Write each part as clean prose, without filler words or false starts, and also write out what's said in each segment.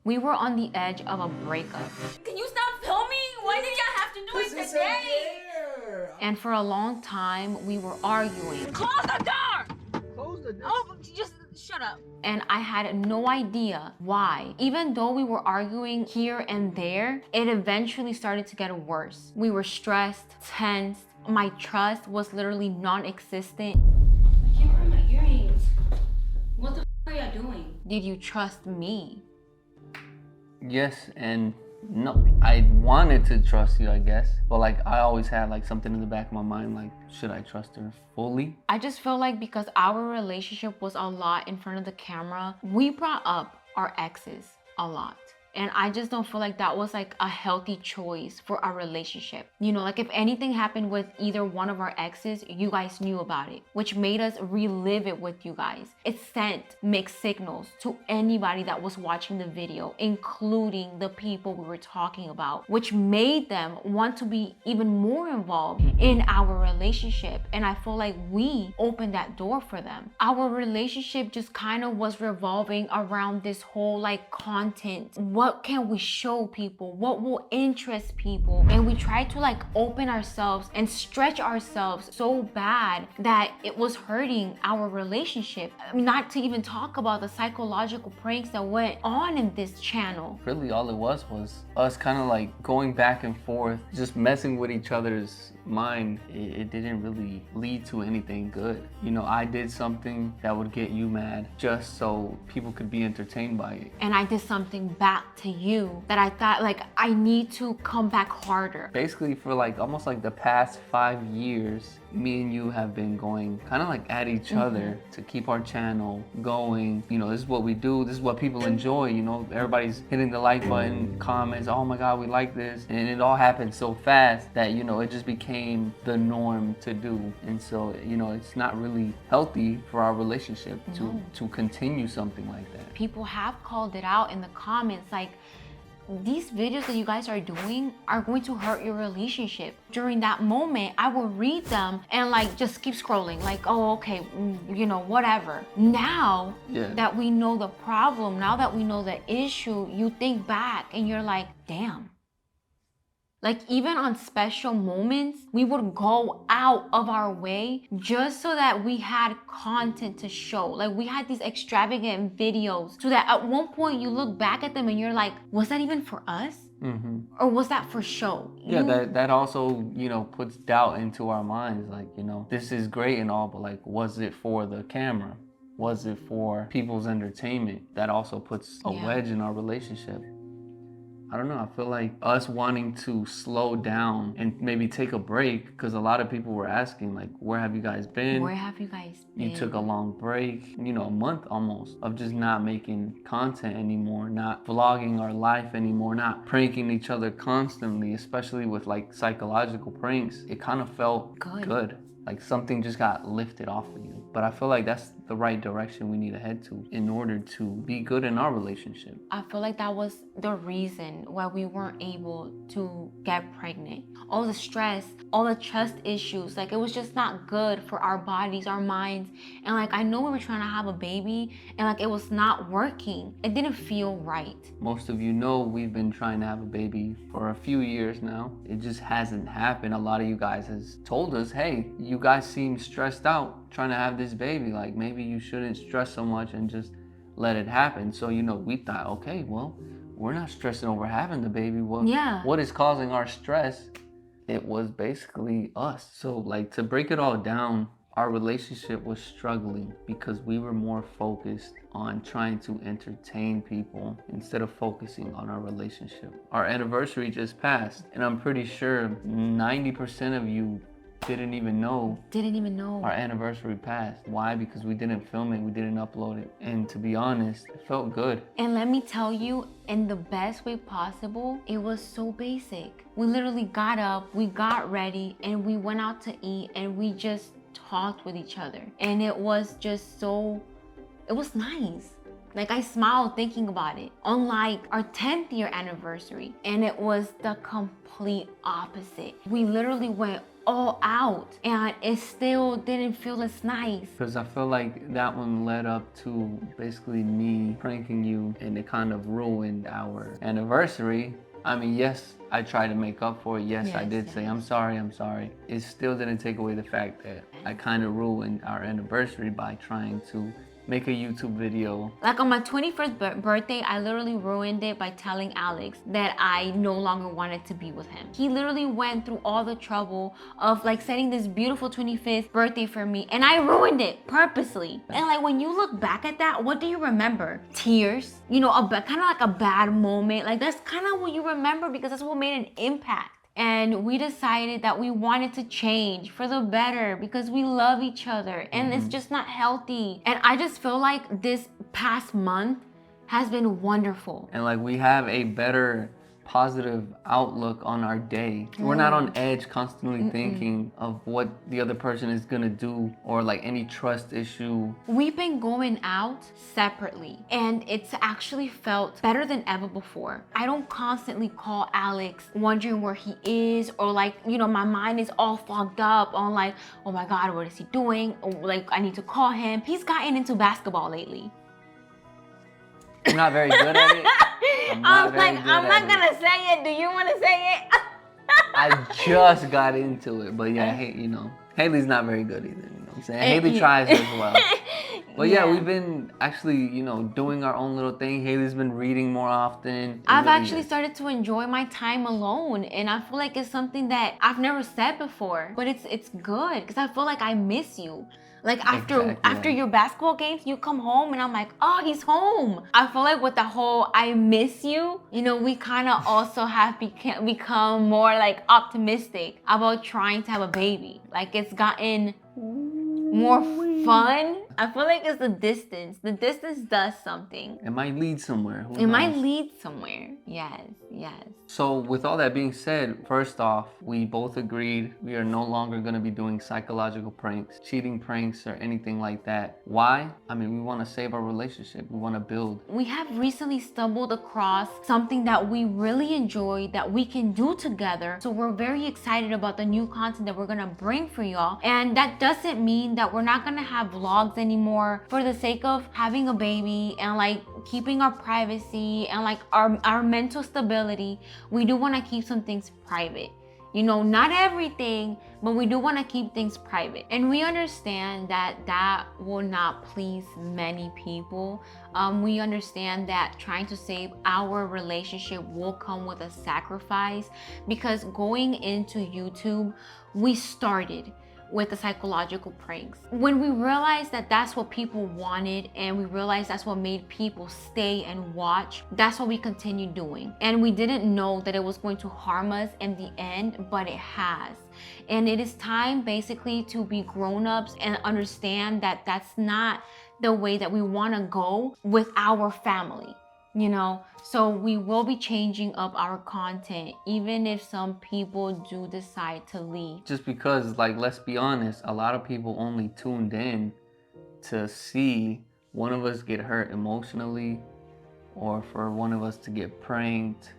We were on the edge of a breakup. Can you stop filming? Why did y'all have to do it today? And for a long time, we were arguing. Close the door! Close the door. Oh, just shut up. And I had no idea why. Even though we were arguing here and there, it eventually started to get worse. We were stressed, tense. My trust was literally non-existent. I can't wear my earrings. What the are y'all doing? Did you trust me? Yes and no. I wanted to trust you, I guess. But like I always had like something in the back of my mind, like, should I trust her fully? I just feel like because our relationship was a lot in front of the camera, we brought up our exes a lot. And I just don't feel like that was like a healthy choice for our relationship. You know, like if anything happened with either one of our exes, you guys knew about it, which made us relive it with you guys. It sent mixed signals to anybody that was watching the video, including the people we were talking about, which made them want to be even more involved in our relationship. And I feel like we opened that door for them. Our relationship just kind of was revolving around this whole like content. What can we show people? What will interest people? And we tried to like open ourselves and stretch ourselves so bad that it was hurting our relationship. I mean, not to even talk about the psychological pranks that went on in this channel. Really all it was us kind of like going back and forth, just messing with each other's mind. It didn't really lead to anything good. You know, I did something that would get you mad just so people could be entertained by it. And I did something back to you that I thought like I need to come back harder. Basically for like almost like the past 5 years, me and you have been going kind of like at each other to keep our channel going. You know, this is what we do, this is what people enjoy. You know, everybody's hitting the like button, comments, oh my god, we like this. And it all happened so fast that, you know, it just became the norm to do. And so, you know, it's not really healthy for our relationship to continue something like that. People have called it out in the comments, like, these videos that you guys are doing are going to hurt your relationship. During that moment, I will read them and like just keep scrolling, like, oh, okay, you know, whatever. Now that we know the problem, now that we know the issue, you think back and you're like, damn. Like even on special moments, we would go out of our way just so that we had content to show. Like we had these extravagant videos so that at one point you look back at them and you're like, was that even for us? Or was that for show? Yeah, that also, you know, puts doubt into our minds. Like, you know, this is great and all, but like, was it for the camera? Was it for people's entertainment? That also puts a wedge in our relationship. I don't know, I feel like us wanting to slow down and maybe take a break, because a lot of people were asking, like, where have you guys been? Where have you guys been? You took a long break, you know, a month almost, of just not making content anymore, not vlogging our life anymore, not pranking each other constantly, especially with like psychological pranks. It kind of felt good. Like something just got lifted off of you. But I feel like that's the right direction we need to head to in order to be good in our relationship. I feel like that was the reason why we weren't able to get pregnant. All the stress, all the trust issues, like it was just not good for our bodies, our minds. And like I know we were trying to have a baby and like it was not working. It didn't feel right. Most of you know we've been trying to have a baby for a few years now. It just hasn't happened. A lot of you guys has told us, hey, you guys seem stressed out trying to have this baby. Like maybe you shouldn't stress so much and just let it happen. So, you know, we thought, okay, well, we're not stressing over having the baby. What is causing our stress? It was basically us. So like to break it all down, our relationship was struggling because we were more focused on trying to entertain people instead of focusing on our relationship. Our anniversary just passed, and I'm pretty sure 90% of you didn't even know our anniversary passed. Why? Because we didn't film it, we didn't upload it. And to be honest, it felt good. And let me tell you, in the best way possible, it was so basic. We literally got up, we got ready, and we went out to eat, and we just talked with each other. And it was just so, it was nice. Like I smiled thinking about it. Unlike our 10th year anniversary, and it was the complete opposite. We literally went all out, and it still didn't feel as nice. Because I feel like that one led up to basically me pranking you, and it kind of ruined our anniversary. I mean, yes, I tried to make up for it. Yes, I did say, I'm sorry. It still didn't take away the fact that I kind of ruined our anniversary by trying to make a YouTube video. Like on my 21st birthday, I literally ruined it by telling Alex that I no longer wanted to be with him. He literally went through all the trouble of like setting this beautiful 25th birthday for me, and I ruined it purposely. And like when you look back at that, what do you remember? Tears, you know, kind of like a bad moment. Like that's kind of what you remember because that's what made an impact. And we decided that we wanted to change for the better because we love each other, and it's just not healthy. And I just feel like this past month has been wonderful. And like we have a better positive outlook on our day. We're not on edge constantly thinking of what the other person is gonna do or like any trust issue. We've been going out separately, and it's actually felt better than ever before. I don't constantly call Alex wondering where he is, or like, you know, my mind is all fogged up on like, oh my God, what is he doing? Or like, I need to call him. He's gotten into basketball lately. I'm not very good at it. I'm not gonna say it. Do you want to say it? I just got into it, but yeah, hey, you know, Haley's not very good either. You know what I'm saying? Haley tries as well. But yeah, we've been actually, you know, doing our own little thing. Haley's been reading more often. I've actually started to enjoy my time alone, and I feel like it's something that I've never said before, but it's good because I feel like I miss you. Like after your basketball games, you come home and I'm like, oh, he's home. I feel like with the whole I miss you, you know, we kind of also have become more like optimistic about trying to have a baby. Like it's gotten more fun. I feel like it's the distance. The distance does something. It might lead somewhere. It might lead somewhere. Yes, yes. So with all that being said, first off, we both agreed we are no longer going to be doing psychological pranks, cheating pranks, or anything like that. Why? I mean, we want to save our relationship. We want to build. We have recently stumbled across something that we really enjoy that we can do together. So we're very excited about the new content that we're going to bring for y'all. And that doesn't mean that we're not going to have vlogs anymore for the sake of having a baby and like keeping our privacy and like our mental stability. We do want to keep some things private. You know, not everything, but we do want to keep things private. And we understand that that will not please many people. We understand that trying to save our relationship will come with a sacrifice, because going into YouTube, we started with the psychological pranks. When we realized that that's what people wanted, and we realized that's what made people stay and watch, that's what we continue doing. And we didn't know that it was going to harm us in the end, but it has. And it is time basically to be grown-ups and understand that that's not the way that we want to go with our family. You know, so we will be changing up our content, even if some people do decide to leave. Just because, like, let's be honest, a lot of people only tuned in to see one of us get hurt emotionally, or for one of us to get pranked,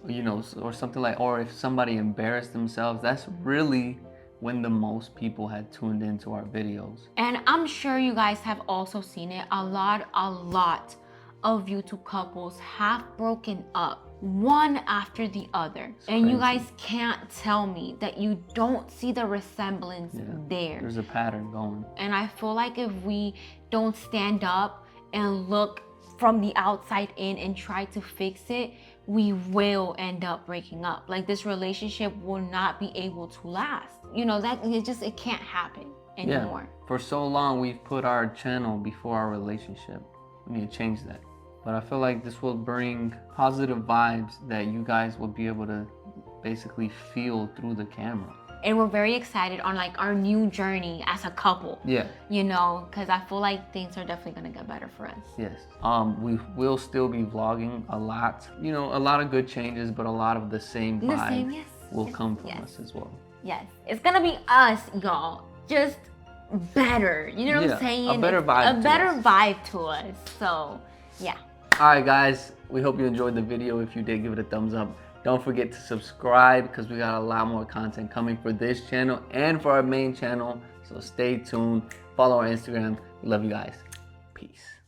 you know, or something like, or if somebody embarrassed themselves. That's really when the most people had tuned into our videos. And I'm sure you guys have also seen it. A lot of YouTube couples have broken up one after the other. And you guys can't tell me that you don't see the resemblance there. There's a pattern going. And I feel like if we don't stand up and look from the outside in and try to fix it, we will end up breaking up. Like, this relationship will not be able to last. You know, that it can't happen anymore. Yeah. For so long, we've put our channel before our relationship. We need to change that. But I feel like this will bring positive vibes that you guys will be able to basically feel through the camera. And we're very excited on like our new journey as a couple. Yeah. You know, because I feel like things are definitely gonna get better for us. Yes. We will still be vlogging a lot. You know, a lot of good changes, but a lot of the same vibe will come from us as well. Yes. It's gonna be us, y'all. Just better. You know what I'm saying? A better vibe. A better vibe to us. So, yeah. All right, guys, we hope you enjoyed the video. If you did, give it a thumbs up. Don't forget to subscribe because we got a lot more content coming for this channel and for our main channel. So stay tuned. Follow our Instagram. We love you guys. Peace.